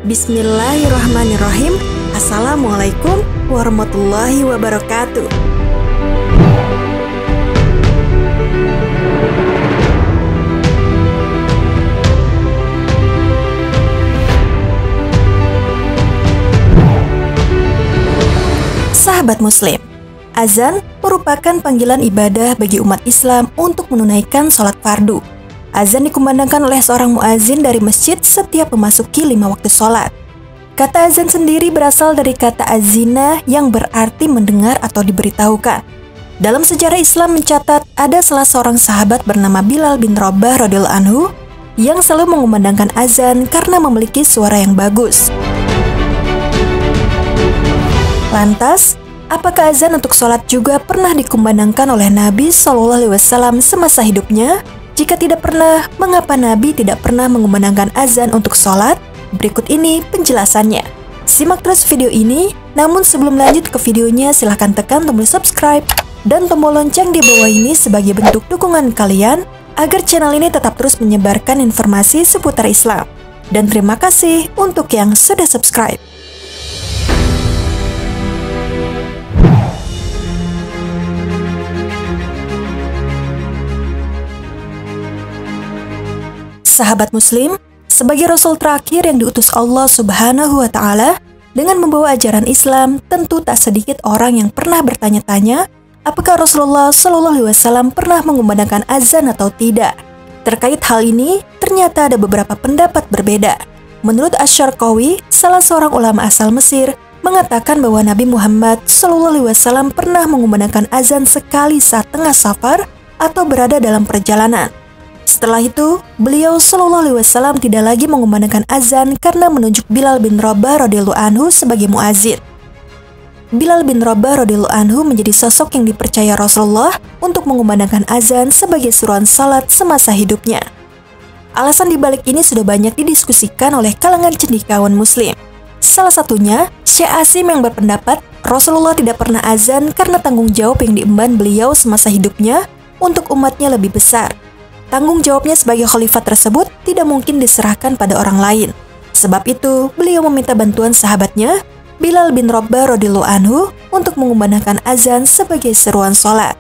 Bismillahirrahmanirrahim. Assalamualaikum warahmatullahi wabarakatuh. Sahabat Muslim, azan merupakan panggilan ibadah bagi umat Islam untuk menunaikan sholat fardu. Azan dikumandangkan oleh seorang muazin dari masjid setiap memasuki 5 waktu sholat. Kata azan sendiri berasal dari kata azina yang berarti mendengar atau diberitahukan. Dalam sejarah Islam mencatat ada salah seorang sahabat bernama Bilal bin Rabah radhiyallahu anhu yang selalu mengumandangkan azan karena memiliki suara yang bagus. Lantas, apakah azan untuk sholat juga pernah dikumandangkan oleh Nabi SAW semasa hidupnya? Jika tidak pernah, mengapa Nabi tidak pernah mengumandangkan azan untuk sholat? Berikut ini penjelasannya. Simak terus video ini, namun sebelum lanjut ke videonya silahkan tekan tombol subscribe dan tombol lonceng di bawah ini sebagai bentuk dukungan kalian agar channel ini tetap terus menyebarkan informasi seputar Islam. Dan terima kasih untuk yang sudah subscribe. Sahabat Muslim, sebagai Rasul terakhir yang diutus Allah Subhanahu wa Ta'ala dengan membawa ajaran Islam, tentu tak sedikit orang yang pernah bertanya-tanya apakah Rasulullah SAW pernah mengumandangkan azan atau tidak. Terkait hal ini, ternyata ada beberapa pendapat berbeda. Menurut Asy-Syarqawi, salah seorang ulama asal Mesir, mengatakan bahwa Nabi Muhammad SAW pernah mengumandangkan azan sekali saat tengah safar atau berada dalam perjalanan. Setelah itu, beliau SAW tidak lagi mengumandangkan azan karena menunjuk Bilal bin Rabah radhiyallahu anhu sebagai muazin. Bilal bin Rabah radhiyallahu anhu menjadi sosok yang dipercaya Rasulullah untuk mengumandangkan azan sebagai seruan salat semasa hidupnya. Alasan dibalik ini sudah banyak didiskusikan oleh kalangan cendekiawan Muslim. Salah satunya, Syekh Asim yang berpendapat Rasulullah tidak pernah azan karena tanggung jawab yang diemban beliau semasa hidupnya untuk umatnya lebih besar. Tanggung jawabnya sebagai khalifah tersebut tidak mungkin diserahkan pada orang lain. Sebab itu, beliau meminta bantuan sahabatnya, Bilal bin Rabah radhiyallahu anhu, untuk mengumandangkan azan sebagai seruan sholat.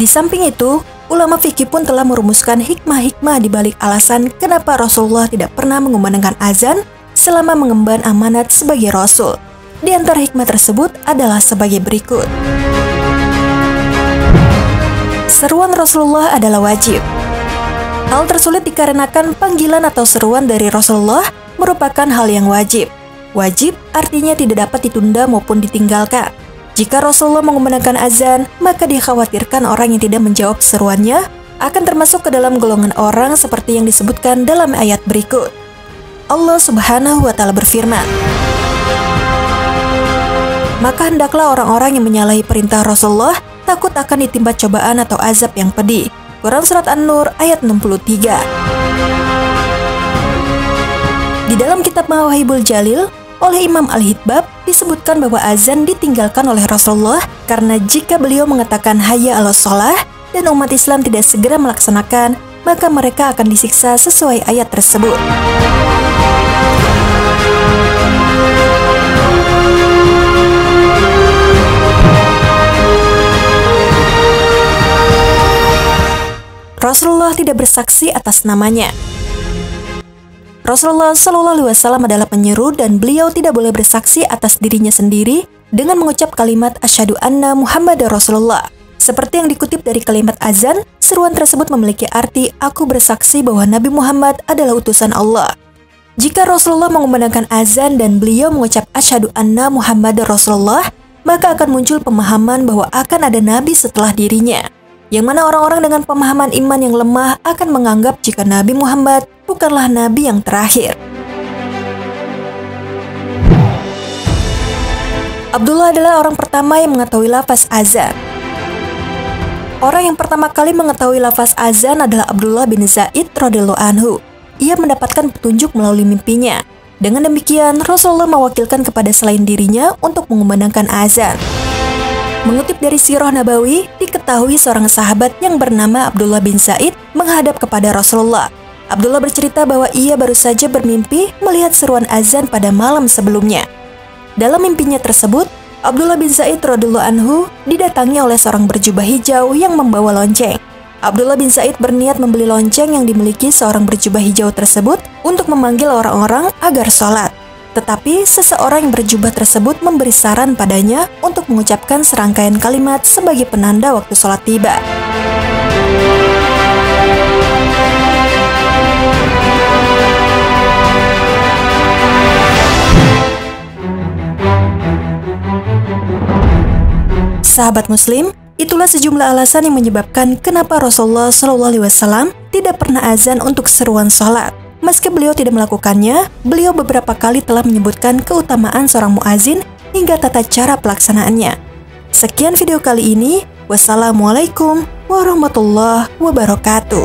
Di samping itu, ulama fikih pun telah merumuskan hikmah-hikmah di balik alasan kenapa Rasulullah tidak pernah mengumandangkan azan selama mengemban amanat sebagai Rasul. Di antara hikmah tersebut adalah sebagai berikut. Seruan Rasulullah adalah wajib. Hal tersebut dikarenakan panggilan atau seruan dari Rasulullah merupakan hal yang wajib. Wajib artinya tidak dapat ditunda maupun ditinggalkan. Jika Rasulullah mengumandangkan azan, maka dikhawatirkan orang yang tidak menjawab seruannya akan termasuk ke dalam golongan orang seperti yang disebutkan dalam ayat berikut. Allah Subhanahu wa Ta'ala berfirman, "Maka hendaklah orang-orang yang menyalahi perintah Rasulullah takut akan ditimpa cobaan atau azab yang pedih." Quran Surat An-Nur ayat 63. Di dalam kitab Mawahibul Jalil oleh Imam Al-Hidbab disebutkan bahwa azan ditinggalkan oleh Rasulullah karena jika beliau mengatakan hayya 'alas shalah dan umat Islam tidak segera melaksanakan, maka mereka akan disiksa sesuai ayat tersebut. Rasulullah tidak bersaksi atas namanya. Rasulullah SAW adalah penyeru dan beliau tidak boleh bersaksi atas dirinya sendiri dengan mengucap kalimat asyhadu anna Muhammadar Rasulullah. Seperti yang dikutip dari kalimat azan, seruan tersebut memiliki arti aku bersaksi bahwa Nabi Muhammad adalah utusan Allah. Jika Rasulullah mengumandangkan azan dan beliau mengucap asyhadu anna Muhammadar Rasulullah, maka akan muncul pemahaman bahwa akan ada nabi setelah dirinya. Yang mana orang-orang dengan pemahaman iman yang lemah akan menganggap jika Nabi Muhammad bukanlah Nabi yang terakhir. Abdullah adalah orang pertama yang mengetahui lafaz azan. Orang yang pertama kali mengetahui lafaz azan adalah Abdullah bin Zaid radhiyallahu anhu. Ia mendapatkan petunjuk melalui mimpinya. Dengan demikian, Rasulullah mewakilkan kepada selain dirinya untuk mengumandangkan azan. Mengutip dari Sirah Nabawi, diketahui seorang sahabat yang bernama Abdullah bin Zaid menghadap kepada Rasulullah. Abdullah bercerita bahwa ia baru saja bermimpi melihat seruan azan pada malam sebelumnya. Dalam mimpinya tersebut, Abdullah bin Zaid radhiyallahu anhu didatangi oleh seorang berjubah hijau yang membawa lonceng. Abdullah bin Zaid berniat membeli lonceng yang dimiliki seorang berjubah hijau tersebut untuk memanggil orang-orang agar sholat. Tetapi seseorang yang berjubah tersebut memberi saran padanya untuk mengucapkan serangkaian kalimat sebagai penanda waktu sholat tiba. Sahabat Muslim, itulah sejumlah alasan yang menyebabkan kenapa Rasulullah SAW tidak pernah azan untuk seruan salat. Meski beliau tidak melakukannya, beliau beberapa kali telah menyebutkan keutamaan seorang muazin hingga tata cara pelaksanaannya. Sekian video kali ini. Wassalamualaikum warahmatullahi wabarakatuh.